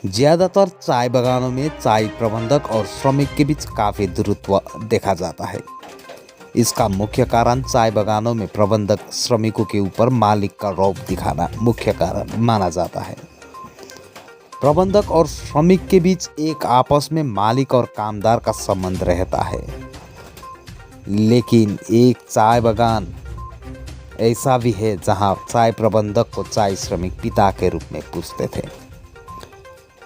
ज्यादातर चाय बागानों में चाय प्रबंधक और श्रमिक के बीच काफी दूरत्व देखा जाता है। इसका मुख्य कारण चाय बागानों में प्रबंधक श्रमिकों के ऊपर मालिक का रौब दिखाना मुख्य कारण माना जाता है। प्रबंधक और श्रमिक के बीच एक आपस में मालिक और कामदार का संबंध रहता है, लेकिन एक चाय बागान ऐसा भी है जहां चाय प्रबंधक को चाय श्रमिक पिता के रूप में पूजते थे।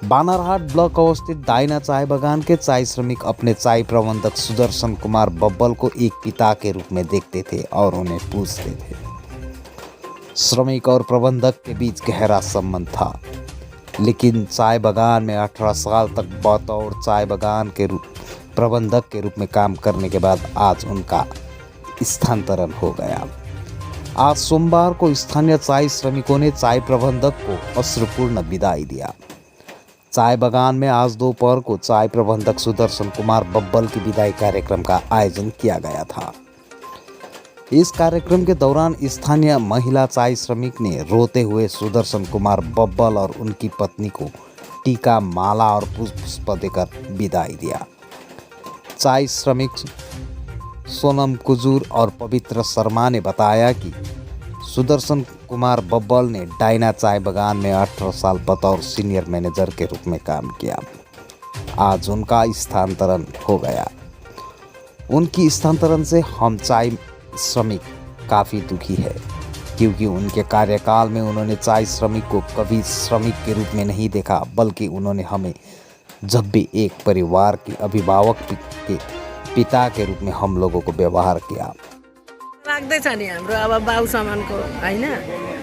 बानरहाट ब्लॉक अवस्थित डायना चाय बागान के चाय श्रमिक अपने चाय प्रबंधक सुदर्शन कुमार बब्बल को एक पिता के रूप में देखते थे और उन्हें पूजते थे। श्रमिक और प्रबंधक के बीच गहरा संबंध था, लेकिन चाय बागान में 18 साल तक बतौर चाय बागान के प्रबंधक के रूप में काम करने के बाद आज उनका स्थानांतरण हो गया। आज सोमवार को स्थानीय चाय श्रमिकों ने चाय प्रबंधक को अश्रुपूर्ण विदाई दिया। चाय बागान में आज दोपहर को चाय प्रबंधक सुदर्शन कुमार बब्बल की विदाई कार्यक्रम का आयोजन किया गया था। इस कार्यक्रम के दौरान स्थानीय महिला चाय श्रमिक ने रोते हुए सुदर्शन कुमार बब्बल और उनकी पत्नी को टीका, माला और पुष्प देकर विदाई दिया। चाय श्रमिक सोनम कुजूर और पवित्र शर्मा ने बताया कि सुदर्शन कुमार बब्बल ने डायना चाय बागान में 18 साल बतौर सीनियर मैनेजर के रूप में काम किया। आज उनका स्थानांतरण हो गया। उनकी स्थानांतरण से हम चाय श्रमिक काफ़ी दुखी है, क्योंकि उनके कार्यकाल में उन्होंने चाय श्रमिक को कभी श्रमिक के रूप में नहीं देखा, बल्कि उन्होंने हमें जब भी एक परिवार के अभिभावक के पिता के रूप में हम लोगों को व्यवहार किया। लाग्दैछ नि हाम्रो अब बाउ समानको हैन।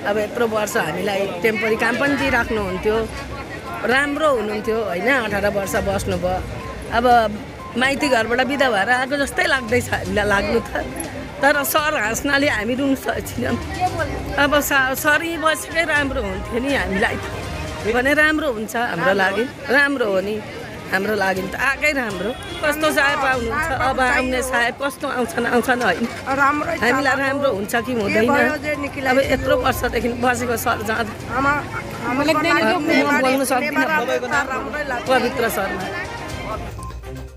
अब यत्रो वर्ष हामीलाई टेम्पोरी काम पनि दिइराख्नुहुन्थ्यो, राम्रो हुनुहुन्थ्यो हैन। 18 वर्ष बस्नुभयो। अब माइती घरबाट बिदा भएर आएको जस्तै लाग्दैछ हामीलाई लाग्नु त। तर सर हाँस्नाले हामी रुन सक्छौँ। अब सरी बसेकै राम्रो हुन्थ्यो नि हामीलाई भने राम्रो हुन्छ हाम्रो लागि, राम्रो हो नि हाम्रो लागि त आएकै राम्रो। कस्तो साहेब आउनुहुन्छ, अब आउने साहेब कस्तो आउँछन् होइन, हामीलाई राम्रो हुन्छ कि हुँदैन। अब यत्रो वर्षदेखि बसेको सर जाँदा बोल्नु सक्दिनँ। पवित्र शर्मा।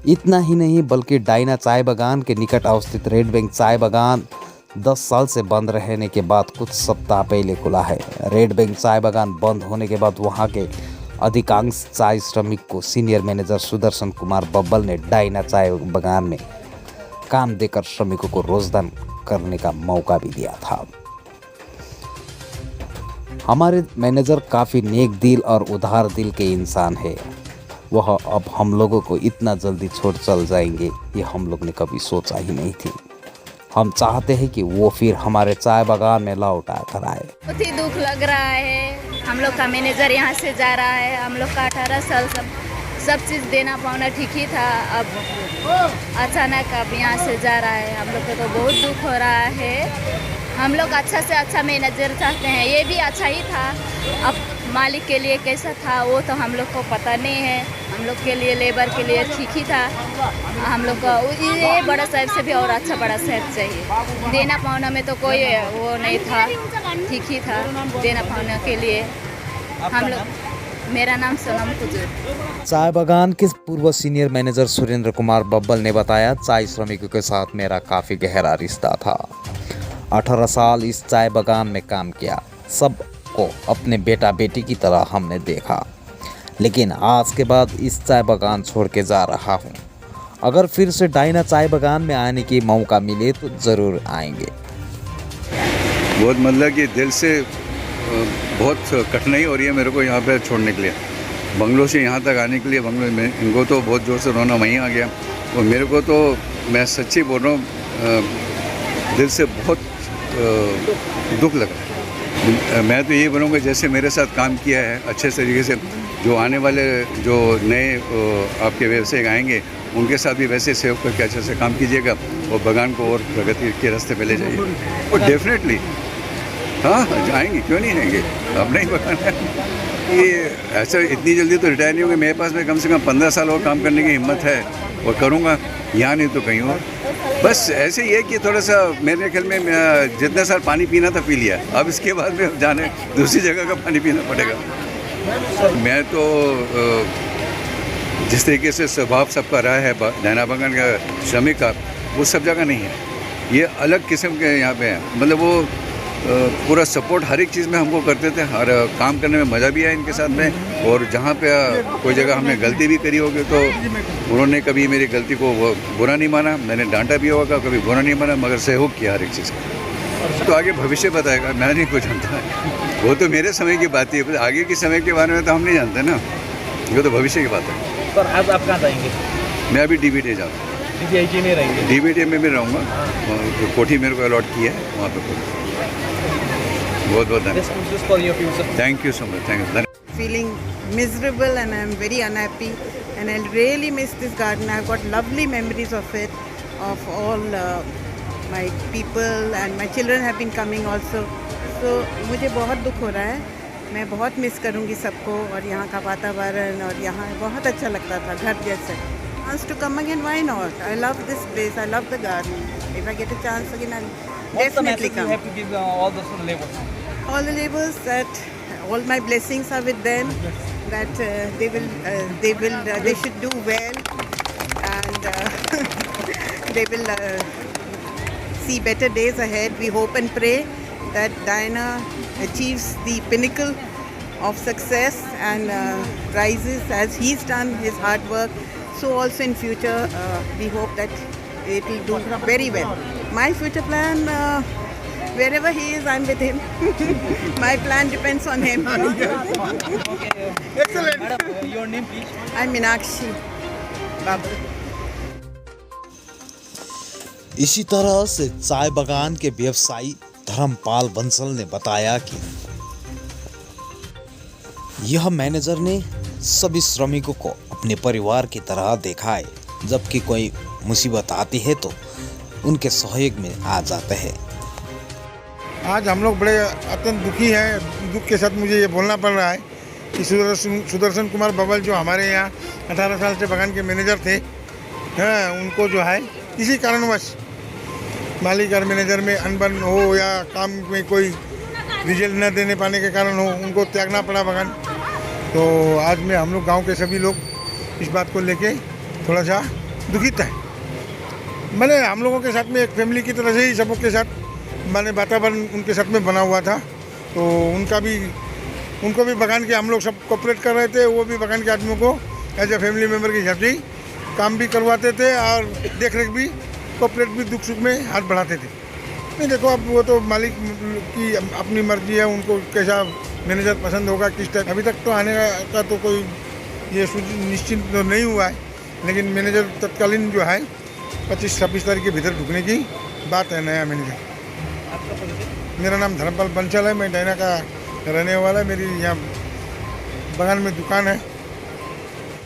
इतना ही नहीं, बल्कि डायना चाय बागान के निकट अवस्थित रेड बैंक चाय बागान 10 साल से बंद रहने के बाद कुछ सप्ताह पहले खुला है। रेड बैंक चाय बागान बंद होने के बाद वहां के अधिकांश चाय श्रमिक को सीनियर मैनेजर सुदर्शन कुमार बब्बल ने डायना चाय बागान में काम देकर श्रमिकों को रोजगार करने का मौका भी दिया था। हमारे मैनेजर काफ़ी नेक दिल और उदार दिल के इंसान है। वह अब हम लोगों को इतना जल्दी छोड़ चल जाएंगे, ये हम लोग ने कभी सोचा ही नहीं थी। हम चाहते हैं कि वो फिर हमारे चाय बागान में लौट आकर आए। बहुत ही दुख लग रहा है। हम लोग का मैनेजर यहाँ से जा रहा है। हम लोग का 18 साल सब चीज़ देना पाना ठीक ही था। अब अचानक अब यहाँ से जा रहा है। हम लोग को तो बहुत दुख हो रहा है। हम लोग अच्छा से अच्छा मैनेजर चाहते हैं। ये भी अच्छा ही था। अब मालिक के लिए कैसा था वो तो हम लोग को पता नहीं है। हम लोग के लिए, लेबर के लिए ठीक ही था। हम लोग का ये बड़ा साहब से भी और अच्छा बड़ा साहब चाहिए। देना पाना में तो कोई वो नहीं था, ठीक ही था देना पाना के लिए। हम लोग, मेरा नाम सोनम कुजूर। चाय बागान के पूर्व सीनियर मैनेजर सुरेंद्र कुमार बब्बल ने बताया, चाय श्रमिकों के साथ मेरा काफ़ी गहरा रिश्ता था। 18 साल इस चाय बागान में काम किया। सबको अपने बेटा बेटी की तरह हमने देखा, लेकिन आज के बाद इस चाय बागान छोड़ के जा रहा हूँ। अगर फिर से डायना चाय बागान में आने की मौका मिले तो ज़रूर आएंगे। बहुत मतलब कि दिल से बहुत कठिनाई हो रही है मेरे को यहाँ पे छोड़ने के लिए। बंगलों से यहाँ तक आने के लिए, बंगलों में इनको तो बहुत ज़ोर से रोना वहीं आ गया। और मेरे को तो, मैं सच्ची बोल रहा हूँ, दिल से बहुत दुख लगा। मैं तो यही बोलूँगा, जैसे मेरे साथ काम किया है अच्छे तरीके से, जो आने वाले जो नए आपके व्यवसायिक आएंगे उनके साथ भी वैसे सहयोग करके अच्छे से काम कीजिएगा और बागान को और प्रगति के रास्ते पे ले जाइए। और डेफिनेटली हाँ जाएंगे, क्यों नहीं आएंगे। अब नहीं बागान है ये ऐसा इतनी जल्दी तो रिटायर नहीं होंगे। मेरे पास में कम से कम 15 साल और काम करने की हिम्मत है और करूँगा, यहाँ नहीं तो कहीं और। बस ऐसे ही है कि थोड़ा सा मेरे ख्याल में जितना साल पानी पीना था पी लिया, अब इसके बाद में जाने दूसरी जगह का पानी पीना पड़ेगा। मैं तो जिस तरीके से स्वभाव सबका रहा है डायना बागान का श्रमिक का, वो सब जगह नहीं है। ये अलग किस्म के यहाँ पे हैं। मतलब वो पूरा सपोर्ट हर एक चीज़ में हमको करते थे, और काम करने में मज़ा भी आया इनके साथ में। और जहाँ पे कोई जगह हमने गलती भी करी होगी तो उन्होंने कभी मेरी गलती को वो बुरा नहीं माना। मैंने डांटा भी होगा, कभी बुरा नहीं माना, मगर सहयोग किया हर एक चीज़ का। तो आगे भविष्य बताएगा, मैं नहीं कुछ जानता। वो तो मेरे समय की बात है, आगे के समय के बारे में तो हम नहीं जानते ना, ये तो भविष्य की बात है। सर आज आप कहाँ जाएंगे? मैं अभी DBT जाता हूँ। DBIG में रहेंगे? DBT में भी रहूँगा, तो कोठी मेरे को अलॉट किया है वहाँ पे। बहुत बहुत धन्यवाद। Thank you so much, thank you. Feeling miserable and I'm very unhappy and I really miss this garden. I've got lovely memories of it, of all my people and my children have been coming also. So मुझे बहुत दुख हो रहा है, मैं बहुत miss करूँगी सबको और यहाँ का वातावरण, और यहाँ बहुत अच्छा लगता था घर जैसे. Chance to come again, why not? I love this place, I love the garden. If I get a chance again, I'll definitely come. You have to give all the laborers? All the laborers, that all my blessings are with them, that they should do well, and they will see better days ahead. We hope and pray that Diana achieves the pinnacle of success and rises as he's done his hard work. So also in future, we hope that it will do very well. My future plan, wherever he is, I'm with him. My plan depends on him. Excellent. Madam, your name please? I'm Meenakshi Babu. इसी तरह से चाय बागान के व्यवसायी धर्मपाल बंसल ने बताया कि यह मैनेजर ने सभी श्रमिकों को अपने परिवार की तरह देखा है, जबकि कोई मुसीबत आती है तो उनके सहयोग में आ जाते हैं। आज हम लोग बड़े अत्यंत दुखी हैं। दुख के साथ मुझे ये बोलना पड़ रहा है कि सुदर्शन कुमार बबल जो हमारे यहाँ 18 साल से बागान के मैनेजर थे, उनको जो है किसी कारणवश मालिक और मैनेजर में अनबन हो या काम में कोई रिजल्ट न देने पाने के कारण हो, उनको त्यागना पड़ा बागान। तो आज में हम लोग गांव के सभी लोग इस बात को लेके थोड़ा सा दुखित है। मैंने हम लोगों के साथ में एक फैमिली की तरह से ही सबों के साथ मैंने वातावरण उनके साथ में बना हुआ था, तो उनको भी बागान के हम लोग सब कोऑपरेट कर रहे थे। वो भी बागान के आदमियों को एज ए फैमिली मेम्बर के हिसाब से ही काम भी करवाते थे और देख रेख भी, कोऑपरेट भी, दुख सुख में हाथ बढ़ाते थे। नहीं देखो, अब वो तो मालिक की अपनी मर्जी है, उनको कैसा मैनेजर पसंद होगा, किस टाइप। अभी तक तो आने का तो कोई ये निश्चित तो नहीं हुआ है, लेकिन मैनेजर तत्कालीन जो है 25-26 तारीख के भीतर ढुकने की बात है। नया मैनेजर। मेरा नाम धर्मपाल बंसल है, मैं डायना का रहने वाला। मेरी यहाँ बागान में दुकान है।